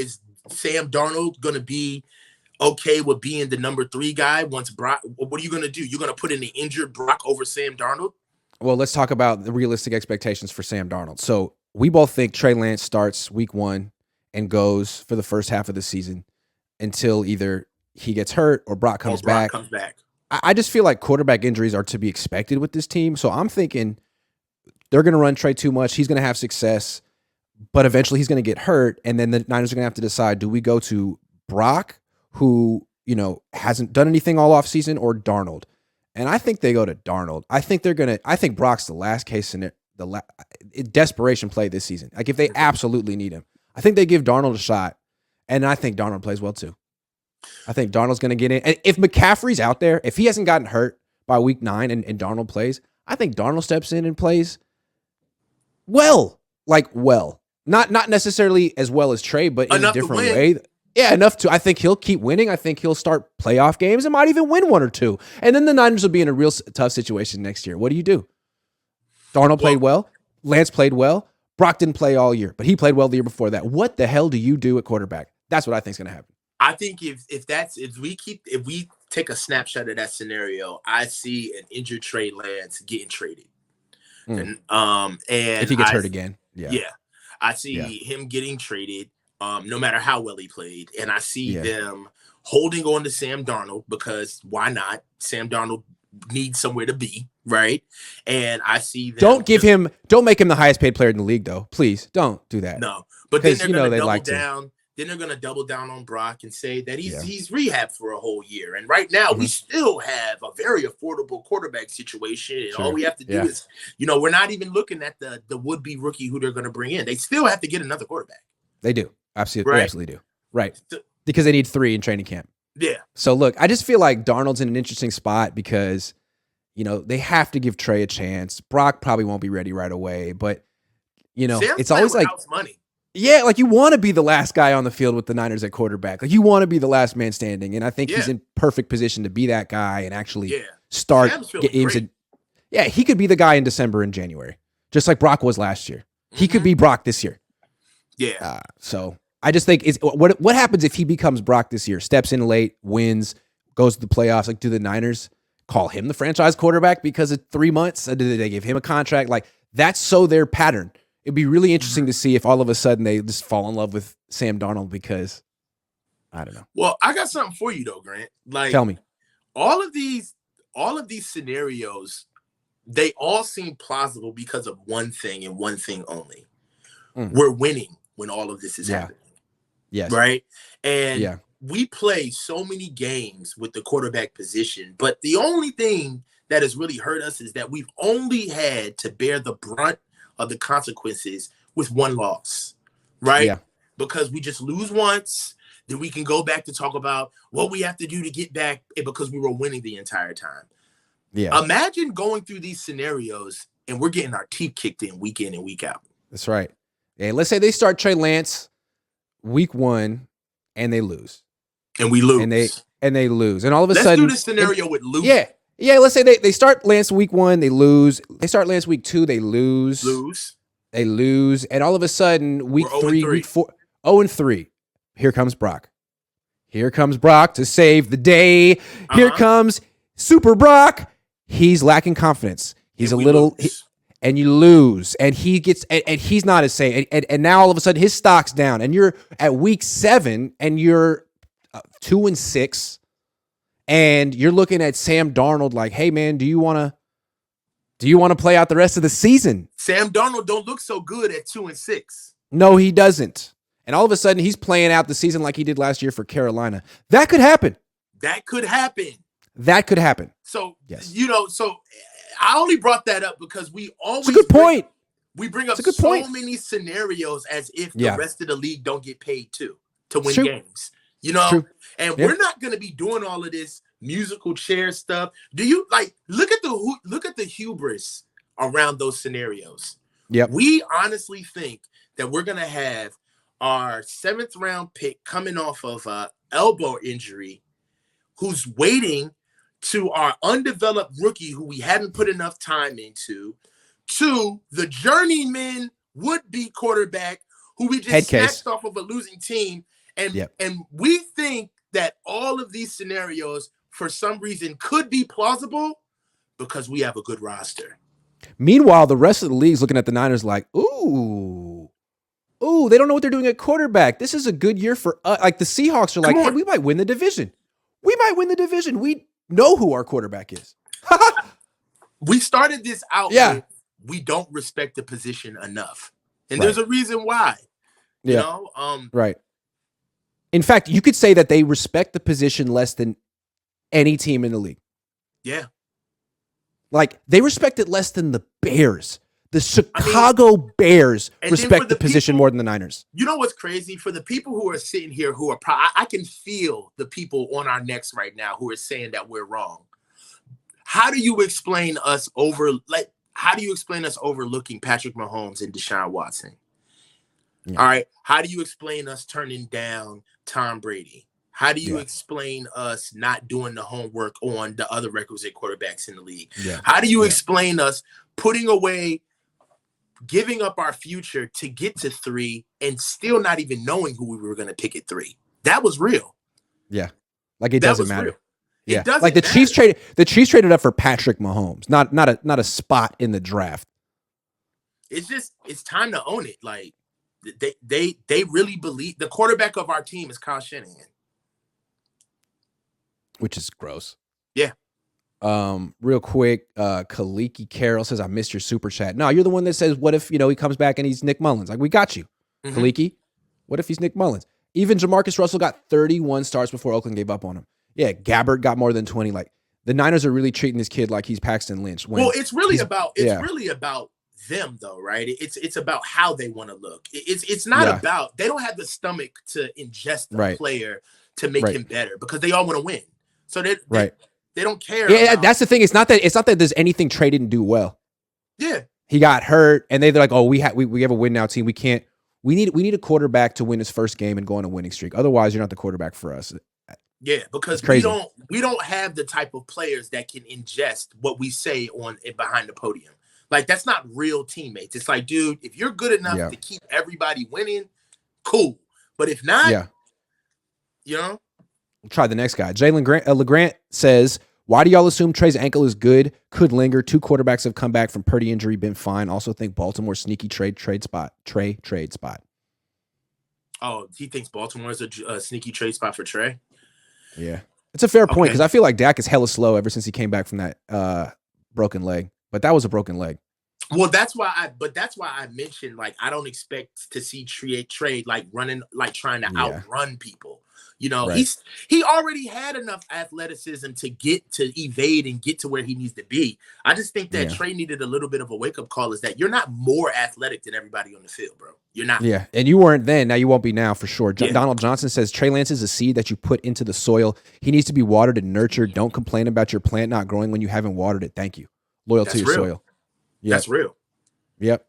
is Sam Darnold going to be okay with being the number 3 guy once Brock? What are you going to do? You're going to put in the injured Brock over Sam Darnold? Well, let's talk about the realistic expectations for Sam Darnold. So we both think Trey Lance starts week 1 and goes for the first half of the season until either he gets hurt or Brock comes back. I just feel like quarterback injuries are to be expected with this team. So I'm thinking they're going to run Trey too much. He's going to have success, but eventually he's going to get hurt. And then the Niners are going to have to decide, do we go to Brock, who, hasn't done anything all offseason, or Darnold? And I think they go to Darnold. I think Brock's the last case scenario, desperation play this season. Like if they absolutely need him, I think they give Darnold a shot. And I think Darnold plays well too. I think Darnold's going to get in. And if McCaffrey's out there, if he hasn't gotten hurt by week 9 and Darnold plays, I think Darnold steps in and plays well. Not necessarily as well as Trey, but in a different way. Yeah, enough to. I think he'll keep winning. I think he'll start playoff games and might even win 1 or 2. And then the Niners will be in a real tough situation next year. What do you do? Darnold played well. Lance played well. Brock didn't play all year, but he played well the year before that. What the hell do you do at quarterback? That's what I think is going to happen. I think if we take a snapshot of that scenario, I see an injured Trey Lance getting traded. And if he gets hurt again. I see him getting traded. No matter how well he played. And I see them holding on to Sam Darnold because why not? Sam Darnold needs somewhere to be, right? And I see them. Don't make him the highest paid player in the league, though. Please don't do that. No, but then they're going to double down. Then they're going to double down on Brock and say that he's rehabbed for a whole year. And right now we still have a very affordable quarterback situation. And all we have to do is, we're not even looking at the would-be rookie who they're going to bring in. They still have to get another quarterback. They do. Absolutely. Right? They absolutely do. Right. Because they need 3 in training camp. Yeah. So look, I just feel like Darnold's in an interesting spot because, they have to give Trey a chance. Brock probably won't be ready right away, but Sam's it's always like money. Yeah, like you want to be the last guy on the field with the Niners at quarterback. Like you want to be the last man standing, and I think he's in perfect position to be that guy and actually start games. He could be the guy in December and January, just like Brock was last year. He could be Brock this year. Yeah. So I just think what happens if he becomes Brock this year, steps in late, wins, goes to the playoffs? Like, do the Niners call him the franchise quarterback because of 3 months? Or do they give him a contract? Like, that's so their pattern. It'd be really interesting to see if all of a sudden they just fall in love with Sam Darnold because I don't know. Well, I got something for you though, Grant. Like, tell me. All of these scenarios, they all seem plausible because of one thing and one thing only. We're winning when all of this is happening. Yes. Right? And we play so many games with the quarterback position, but the only thing that has really hurt us is that we've only had to bear the brunt of the consequences with one loss, right? Yeah. Because we just lose once, then we can go back to talk about what we have to do to get back because we were winning the entire time. Yeah. Imagine going through these scenarios and we're getting our teeth kicked in and week out. That's right. And let's say they start Trey Lance week 1 and they lose. And we lose. And they lose. And all of a sudden. Let's do this scenario with lose. Yeah. Yeah, let's say they start Lance week 1, they lose. They start Lance week 2, they lose. They lose. And all of a sudden, week 3, week 4, 0-3. Here comes Brock. Here comes Brock to save the day. Here comes Super Brock. He's lacking confidence. He's a little, and you lose. And he gets, and he's not as safe. And now all of a sudden, his stock's down. And you're at week 7, and you're 2-6. And you're looking at Sam Darnold like, hey man, do you want to play out the rest of the season? Sam Darnold don't look so good at 2-6. No, he doesn't. And all of a sudden he's playing out the season like he did last year for Carolina. That could happen. So, yes. So I only brought that up because we always it's a good point. We bring up so many scenarios as if the rest of the league don't get paid to win games. And we're not going to be doing all of this musical chair stuff. Do you look at the hubris around those scenarios? Yep. We honestly think that we're going to have our 7th round pick coming off of a elbow injury, who's waiting to our undeveloped rookie who we hadn't put enough time into, to the journeyman would-be quarterback who we just snatched off of a losing team. And we think that all of these scenarios, for some reason, could be plausible because we have a good roster. Meanwhile, the rest of the league's looking at the Niners like, ooh, they don't know what they're doing at quarterback. This is a good year for us. Like the Seahawks are like, hey, we might win the division. We know who our quarterback is. We started this out with, we don't respect the position enough. And there's a reason why. You know? Right. In fact, you could say that they respect the position less than any team in the league. Yeah. Like, they respect it less than the Bears. The Chicago Bears respect the position more than the Niners. You know what's crazy? For the people who are sitting here who are I can feel the people on our necks right now who are saying that we're wrong. How do you explain us overlooking Patrick Mahomes and Deshaun Watson? Yeah. All right. How do you explain us turning down Tom Brady? How do you explain us not doing the homework on the other requisite quarterbacks in the league? Yeah. How do you explain us putting away, giving up our future to get to 3 and still not even knowing who we were going to pick at 3? That was real. Yeah. Like, it doesn't matter. Real. Yeah. It doesn't like the matter. Chiefs traded up for Patrick Mahomes, not a spot in the draft. It's time to own it. Like, they really believe the quarterback of our team is Kyle Shanahan. Which is gross. Yeah. Real quick, Kaliki Carroll says, I missed your super chat. No, you're the one that says, what if, he comes back and he's Nick Mullins? Like, we got you. Mm-hmm. Kaliki, what if he's Nick Mullins? Even Jamarcus Russell got 31 starts before Oakland gave up on him. Yeah, Gabbert got more than 20. Like, the Niners are really treating this kid like he's Paxton Lynch. Well, it's really about them, though, right? It's about how they want to look. It's not about, they don't have the stomach to ingest a player to make him better because they all want to win. So they don't care. Yeah, that's the thing. It's not that there's anything Trey didn't do well. Yeah, he got hurt, and they're like, "Oh, we have a win now team. We need a quarterback to win his first game and go on a winning streak. Otherwise, you're not the quarterback for us." Yeah, because we don't have the type of players that can ingest what we say on and behind the podium. Like, that's not real teammates. It's like, dude, if you're good enough to keep everybody winning, cool. But if not, We'll try the next guy. Jalen LeGrant says, why do y'all assume Trey's ankle is good? Could linger. 2 quarterbacks have come back from Purdy injury, been fine. Also think Baltimore sneaky trade spot. Trade spot. Oh, he thinks Baltimore is a sneaky trade spot for Trey? Yeah. It's a fair point because I feel like Dak is hella slow ever since he came back from that broken leg. But that was a broken leg. Well, that's why I mentioned, like, I don't expect to see Trey like running, like trying to outrun people. He already had enough athleticism to get to evade and get to where he needs to be. I just think that Trey needed a little bit of a wake-up call, is that you're not more athletic than everybody on the field, bro. You're not. Yeah, and you weren't then. Now you won't be now for sure. Donald Johnson says, Trey Lance is a seed that you put into the soil. He needs to be watered and nurtured. Don't complain about your plant not growing when you haven't watered it. Thank you. Loyal to your soil. Yep. That's real. Yep.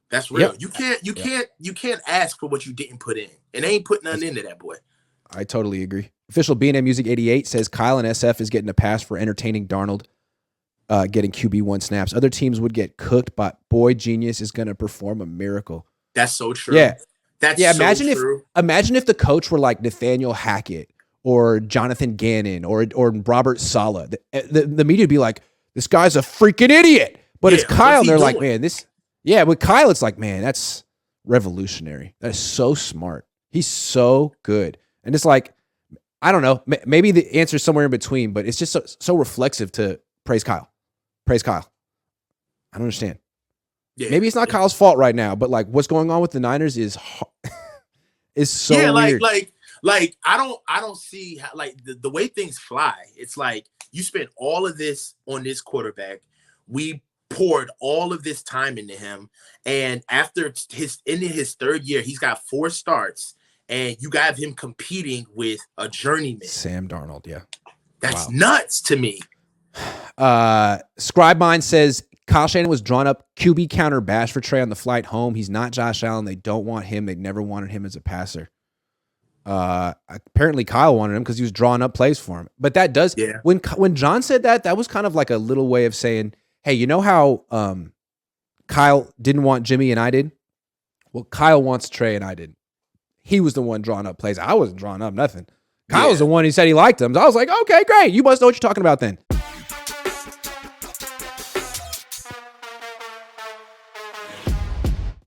That's real. Yep. You can't ask for what you didn't put in. And they ain't put nothing into that, boy. I totally agree. Official B&M Music 88 says Kyle and SF is getting a pass for entertaining Darnold getting QB1 snaps. Other teams would get cooked, but boy, Genius is going to perform a miracle. That's so true. Yeah. Imagine if the coach were like Nathaniel Hackett or Jonathan Gannon or Robert Saleh. The media would be like, this guy's a freaking idiot. But it's Kyle, and they're like, man, with Kyle, it's like, man, that's revolutionary. That is so smart. He's so good. And it's like, I don't know, maybe the answer is somewhere in between, but it's just so reflexive to praise Kyle. Praise Kyle. I don't understand. Yeah, maybe it's not Kyle's fault right now, but like what's going on with the Niners is so weird. Like I don't see how, like the way things fly. It's like you spent all of this on this quarterback. We poured all of this time into him, and after his third year, he's got 4 starts. And you got him competing with a journeyman. Sam Darnold, yeah. That's nuts to me. Scribemine says, Kyle Shanahan was drawn up QB counter bash for Trey on the flight home. He's not Josh Allen. They don't want him. They never wanted him as a passer. Apparently Kyle wanted him because he was drawing up plays for him. But that does, when John said that was kind of like a little way of saying, hey, you know how Kyle didn't want Jimmy and I did? Well, Kyle wants Trey and I didn't. He was the one drawing up plays. I wasn't drawing up nothing. Kyle was the one who said he liked him. So I was like, okay, great. You must know what you're talking about then.